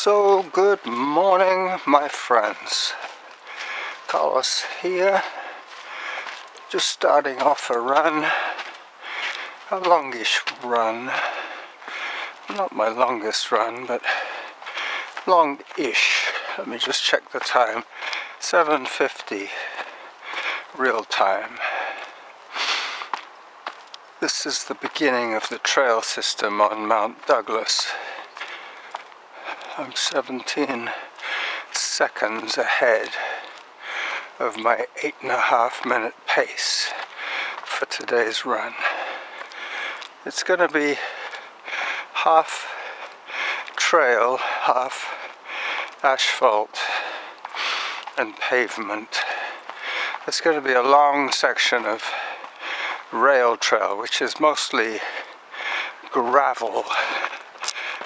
So good morning, my friends. Carlos here, just starting off a run, a longish run, not my longest run, but long-ish. Let me just check the time, 7:50 real time. This is the beginning of the trail system on Mount Douglas. I'm 17 seconds ahead of my 8.5 minute pace for today's run. It's going to be half trail, half asphalt and pavement. It's going to be a long section of rail trail, which is mostly gravel,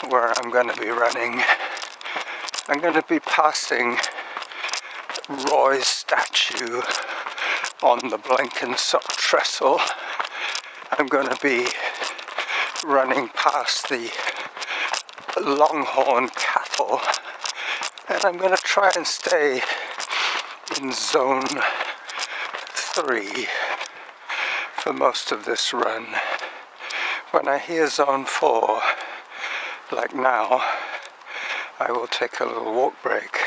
where I'm going to be running. I'm going to be passing Roy's statue on the Blenkinsop trestle. I'm going to be running past the longhorn cattle, and I'm going to try and stay in zone 3 for most of this run. When I hear zone 4, like now, I will take a little walk break.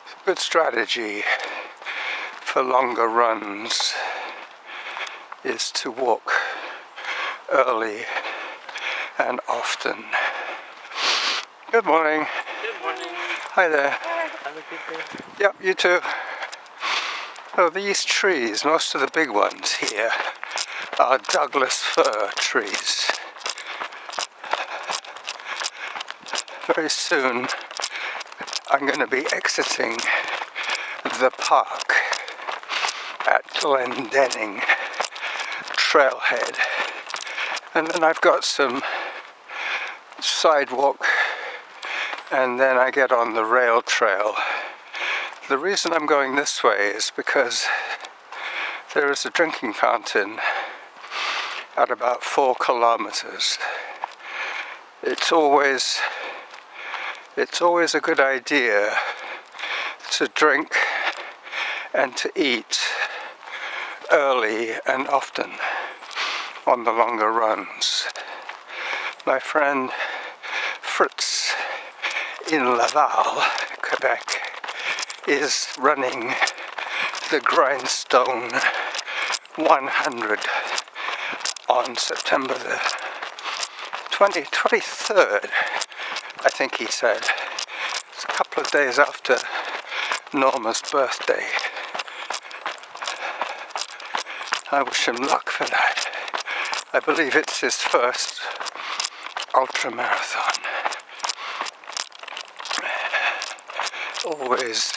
It's a good strategy for longer runs is to walk early and often. Good morning. Good morning. Hi there. Have a good day. Yep, you too. Oh, these trees, most of the big ones here, are Douglas fir trees. Very soon I'm going to be exiting the park at Glendenning trailhead, and then I've got some sidewalk, and then I get on the rail trail. The reason I'm going this way is because there is a drinking fountain at about 4 kilometers. It's always a good idea to drink and to eat early and often on the longer runs. My friend Fritz in Laval, Quebec, is running the Grindstone 100 on September the 23rd. I think he said. It's a couple of days after Norma's birthday. I wish him luck for that. I believe it's his first ultramarathon. Always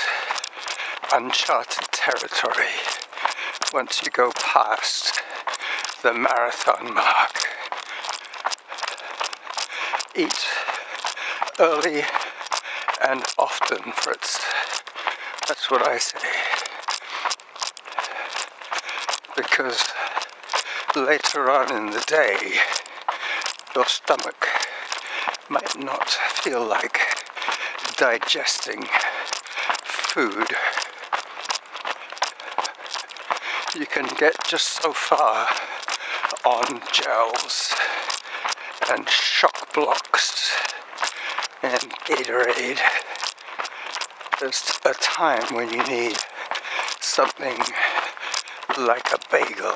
uncharted territory once you go past the marathon mark. Eat early and often, Fritz. That's what I say. Because later on in the day, your stomach might not feel like digesting food. You can get just so far on gels and shock blocks and Gatorade. There's a time when you need something like a bagel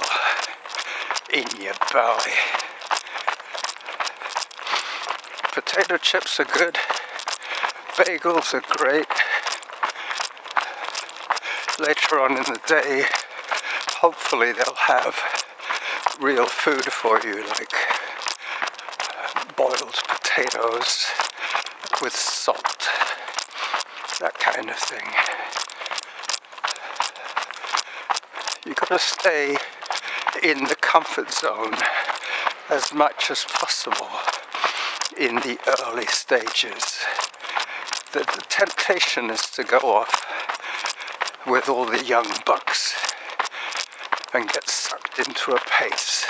in your belly. Potato chips are good. Bagels are great. Later on in the day, hopefully they'll have real food for you, like boiled potatoes with salt, that kind of thing. You gotta stay in the comfort zone as much as possible in the early stages. The temptation is to go off with all the young bucks and get sucked into a pace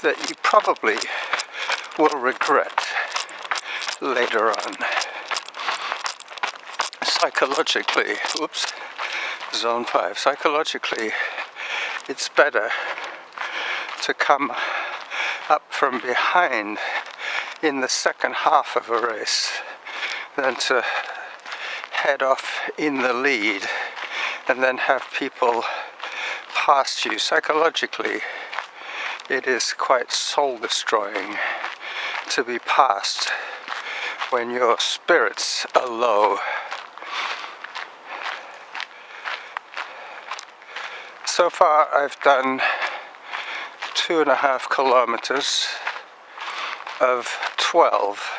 that you probably will regret later on. psychologically, oops, zone 5, psychologically, it's better to come up from behind in the second half of a race than to head off in the lead and then have people past you. Psychologically, it is quite soul-destroying to be passed when your spirits are low. So far I've done 2.5 kilometers of 12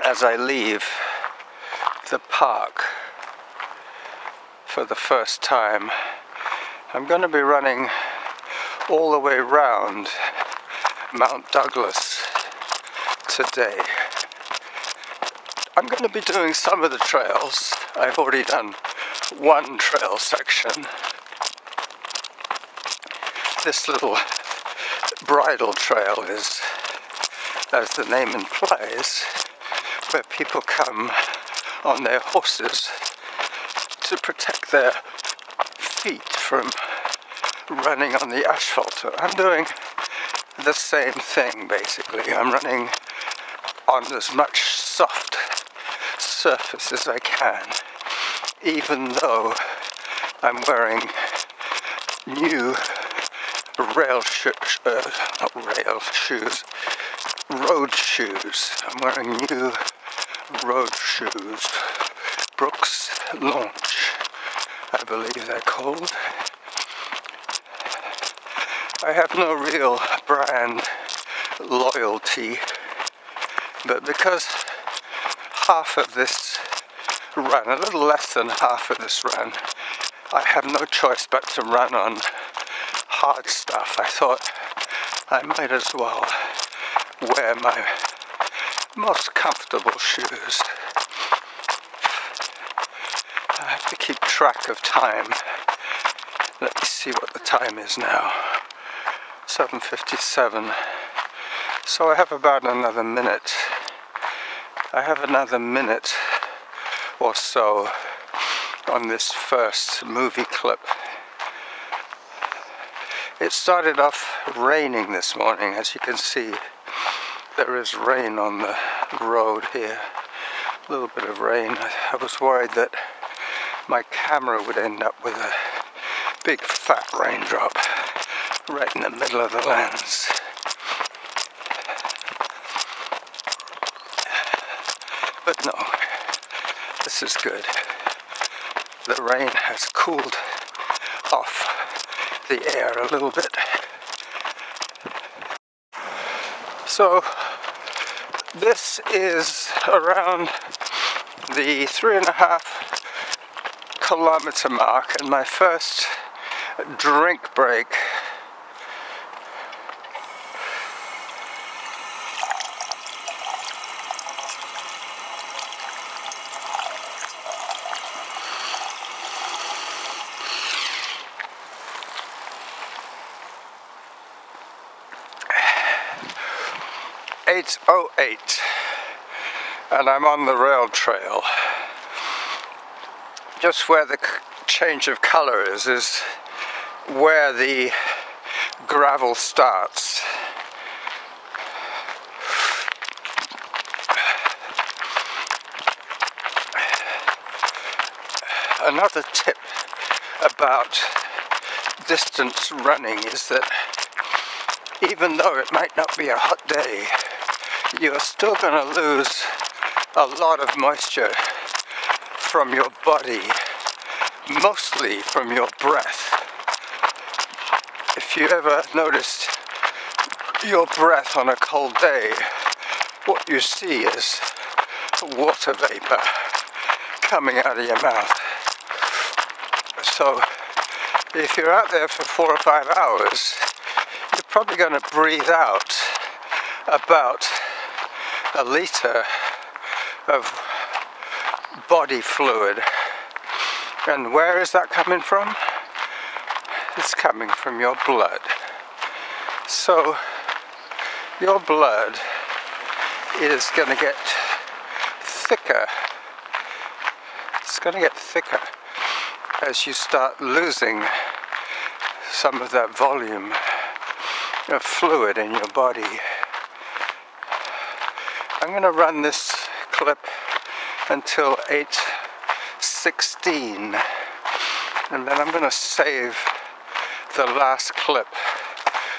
as I leave the park for the first time. I'm going to be running all the way round Mount Douglas today. I'm going to be doing some of the trails. I've already done one trail section. This little bridle trail is, as the name implies, where people come on their horses to protect their feet from running on the asphalt. I'm doing the same thing basically. I'm running on as much soft surface as I can, even though I'm wearing new road shoes. I'm wearing new road shoes, Brooks Launch, I believe they're called. I have no real brand loyalty, but because half of this run, a little less than half of this run, I have no choice but to run on hard stuff, I thought I might as well wear my most comfortable shoes. I have to keep track of time. Let me see what the time is now. 7:57. So I have about another minute. I have another minute or so on this first movie clip. It started off raining this morning. As you can see, there is rain on the road here. A little bit of rain. I was worried that my camera would end up with a big fat raindrop right in the middle of the lens. But no, this is good. The rain has cooled off the air a little bit. So this is around the 3.5 kilometer mark and my first drink break. It's 8:08 and I'm on the rail trail. Just where the change of color is where the gravel starts. Another tip about distance running is that even though it might not be a hot day, you're still going to lose a lot of moisture from your body, mostly from your breath. If you ever noticed your breath on a cold day, what you see is water vapor coming out of your mouth. So if you're out there for 4 or 5 hours, you're probably going to breathe out about 1 liter of body fluid. And where is that coming from? It's coming from your blood. So your blood is going to get thicker It's going to get thicker as you start losing some of that volume of fluid in your body. I'm going to run this clip until 8:16, and then I'm going to save the last clip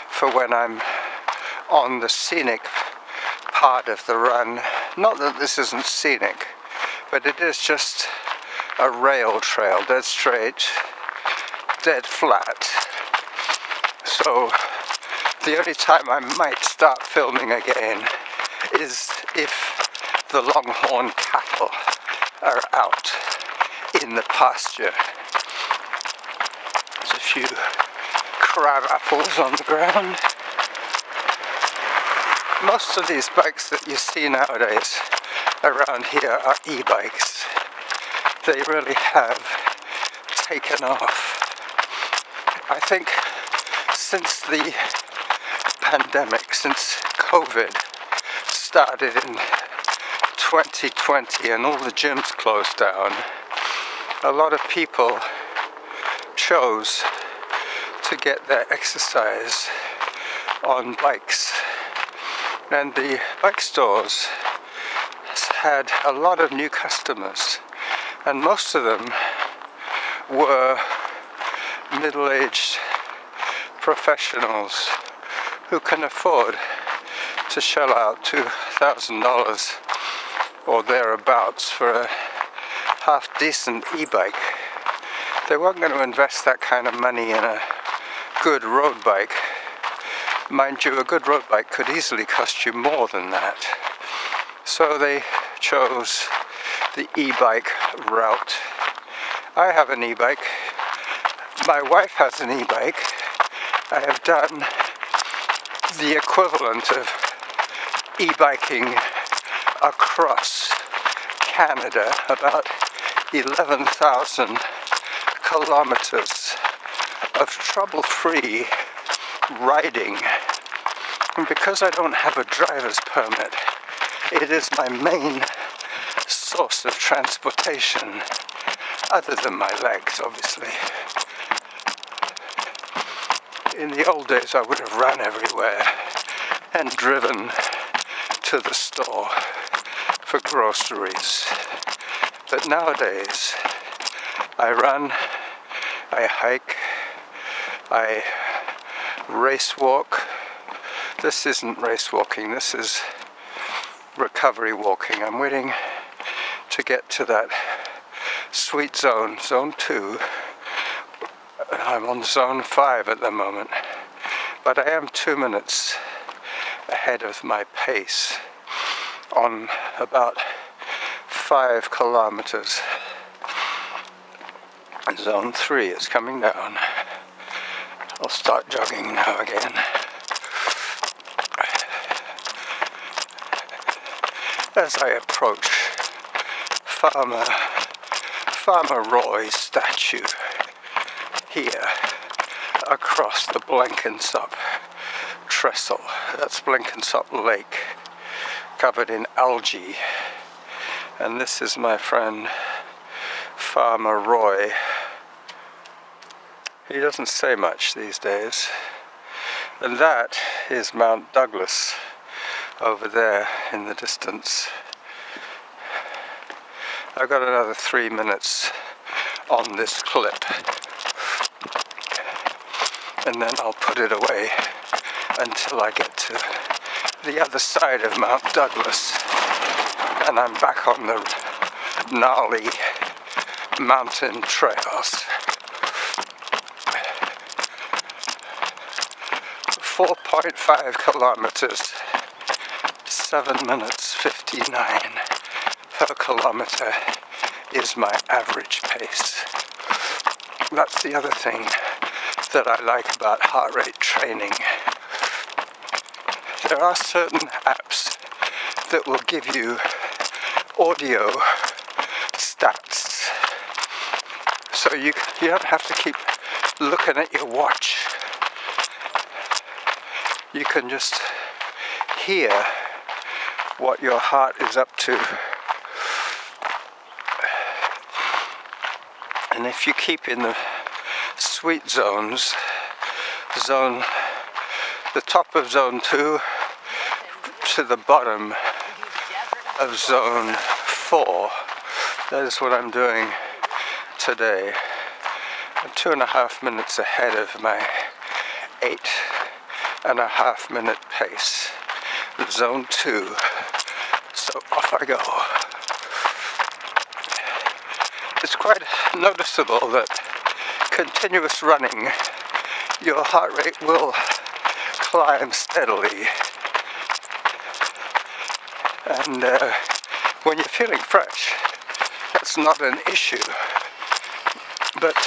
for when I'm on the scenic part of the run. Not that this isn't scenic, but it is just a rail trail, dead straight, dead flat. So the only time I might start filming again is if the longhorn cattle are out in the pasture. There's a few crab apples on the ground. Most of these bikes that you see nowadays around here are e-bikes. They really have taken off. I think since the pandemic, since COVID started in 2020 and all the gyms closed down, a lot of people chose to get their exercise on bikes. And the bike stores had a lot of new customers, and most of them were middle-aged professionals who can afford to shell out $2,000 or thereabouts for a half-decent e-bike. They weren't going to invest that kind of money in a good road bike. Mind you, a good road bike could easily cost you more than that. So they chose the e-bike route. I have an e-bike. My wife has an e-bike. I have done the equivalent of e-biking across Canada, about 11,000 kilometers of trouble-free riding. And because I don't have a driver's permit, it is my main source of transportation, other than my legs, obviously. In the old days, I would have run everywhere and driven to the store for groceries. But nowadays, I run, I hike, I race walk. This isn't race walking, this is recovery walking. I'm waiting to get to that sweet zone, zone 2. I'm on zone 5 at the moment, but I am 2 minutes ahead of my pace on about 5 kilometers. Zone 3 is coming down. I'll start jogging now again. As I approach Farmer Roy's statue here across the Blenkinsop trestle. That's Blenkinsop Lake, covered in algae. And this is my friend Farmer Roy. He doesn't say much these days. And that is Mount Douglas over there in the distance. I've got another 3 minutes on this clip, and then I'll put it away until I get to the other side of Mount Douglas and I'm back on the gnarly mountain trails. 4.5 kilometers, 7 minutes 59 per kilometer is my average pace. That's the other thing that I like about heart rate training. There are certain apps that will give you audio stats, so you don't have to keep looking at your watch. You can just hear what your heart is up to. And if you keep in the sweet zones, the top of zone 2 to the bottom of zone 4, that is what I'm doing today. I'm 2.5 minutes ahead of my 8.5 minute pace. Zone 2. So off I go. It's quite noticeable that continuous running, your heart rate will climb steadily. And when you're feeling fresh, that's not an issue. But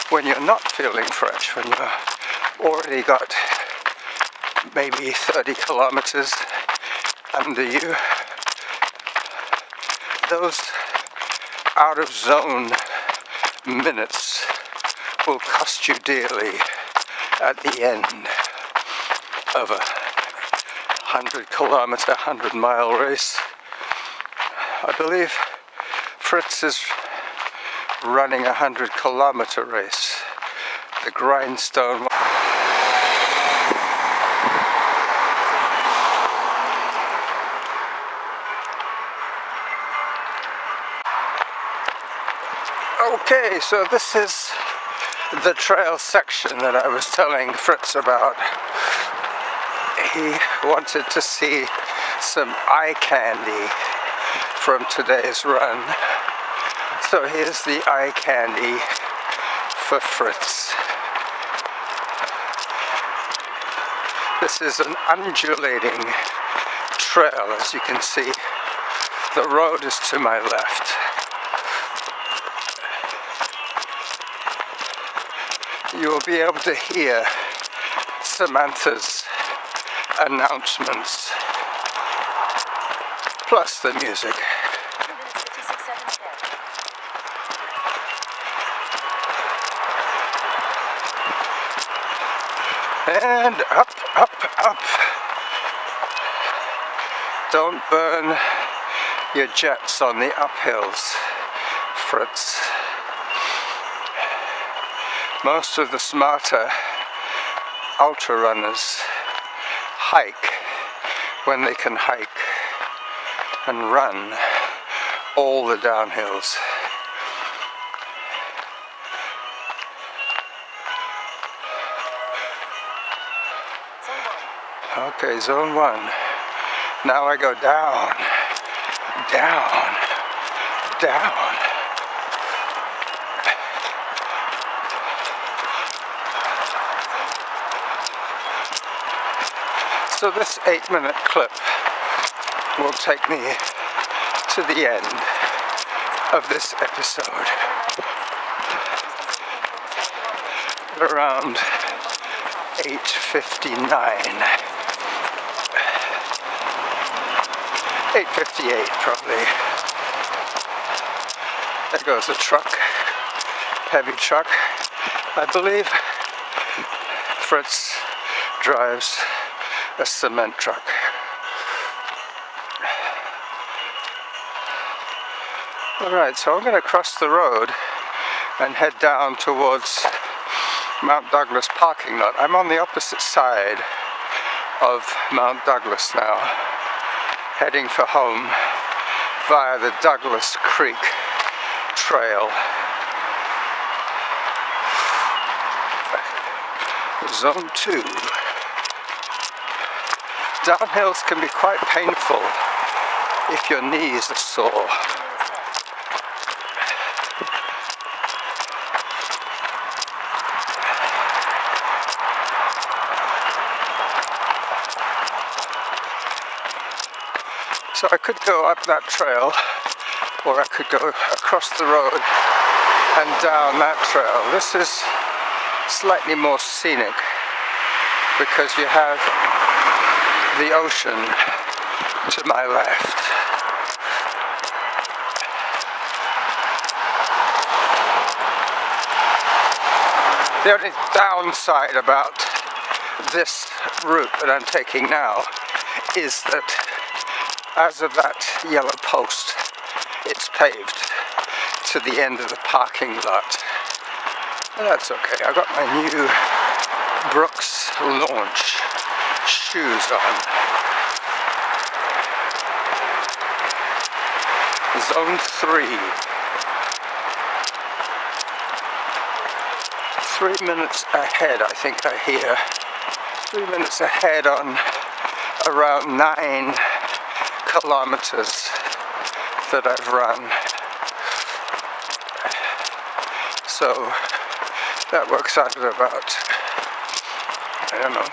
when you're not feeling fresh, when you've already got maybe 30 kilometers under you, those out of zone minutes will cost you dearly at the end of a 100-kilometer, 100-mile race. I believe Fritz is running a 100-kilometer race, the Grindstone. Okay, so this is the trail section that I was telling Fritz about. He wanted to see some eye candy from today's run. So here's the eye candy for Fritz. This is an undulating trail, as you can see. The road is to my left. You will be able to hear Samantha's announcements, plus the music. And up, up, up. Don't burn your jets on the uphills, Fritz. Most of the smarter ultra runners hike when they can hike and run all the downhills. Okay, zone 1. Now I go down, down, down. So this 8-minute clip will take me to the end of this episode. Around 8:59. 8:58 probably. There goes a truck, heavy truck. I believe Fritz drives a cement truck. Alright, so I'm going to cross the road and head down towards Mount Douglas parking lot. I'm on the opposite side of Mount Douglas now, heading for home via the Douglas Creek Trail. Zone 2. Downhills can be quite painful if your knees are sore. So I could go up that trail, or I could go across the road and down that trail. This is slightly more scenic because you have the ocean to my left. The only downside about this route that I'm taking now is that as of that yellow post, it's paved. to the end of the parking lot. And that's okay. I got my new Brooks launch shoes on. Zone 3. 3 minutes ahead, I think I hear. 3 minutes ahead on around 9 kilometers that I've run. So that works out at about, I don't know,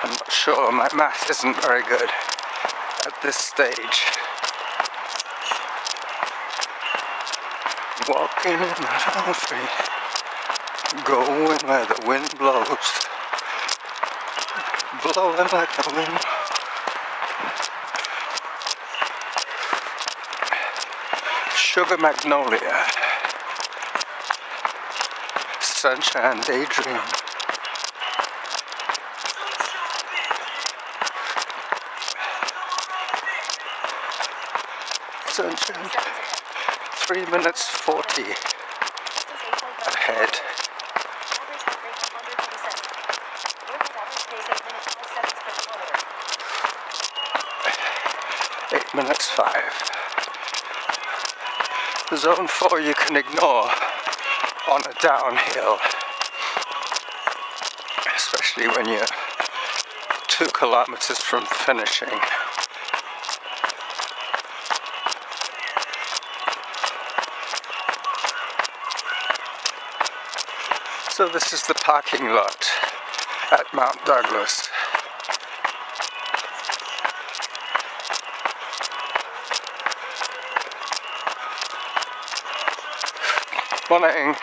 I'm not sure, my math isn't very good at this stage. Walking in the street, going where the wind blows, blowing like the wind. Sugar Magnolia, Sunshine Daydream. Sunshine, 3 minutes 40 ahead. 8 minutes 5. Zone 4 you can ignore on a downhill, especially when you're 2 kilometers from finishing. So this is the parking lot at Mount Douglas. Morning.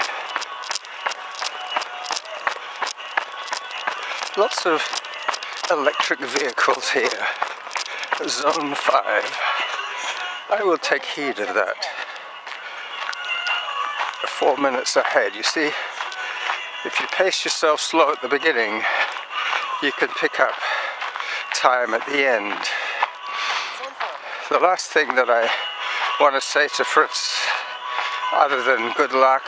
Lots of electric vehicles here. Zone 5. I will take heed of that. 4 minutes ahead. You see, if you pace yourself slow at the beginning, you can pick up time at the end. The last thing that I want to say to Fritz, other than good luck,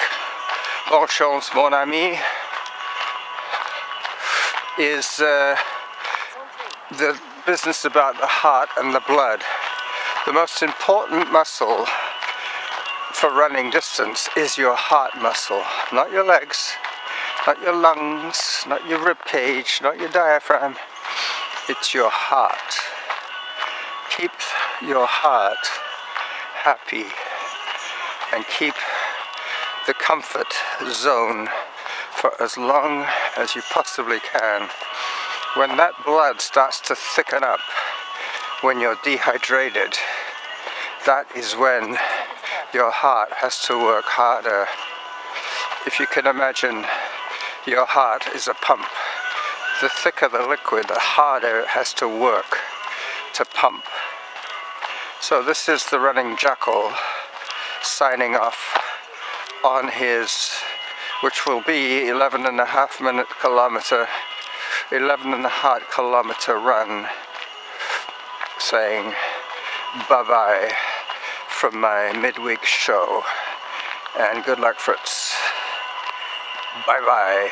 bonne chance mon ami, is the business about the heart and the blood. The most important muscle for running distance is your heart muscle, not your legs, not your lungs, not your rib cage, not your diaphragm. It's your heart. Keep your heart happy and keep the comfort zone for as long as you possibly can. When that blood starts to thicken up, when you're dehydrated, that is when your heart has to work harder. If you can imagine, your heart is a pump. The thicker the liquid, the harder it has to work to pump. So this is the running jackal signing off on his, which will be 11.5 kilometer run, saying bye-bye from my midweek show, and good luck, Fritz. Bye-bye.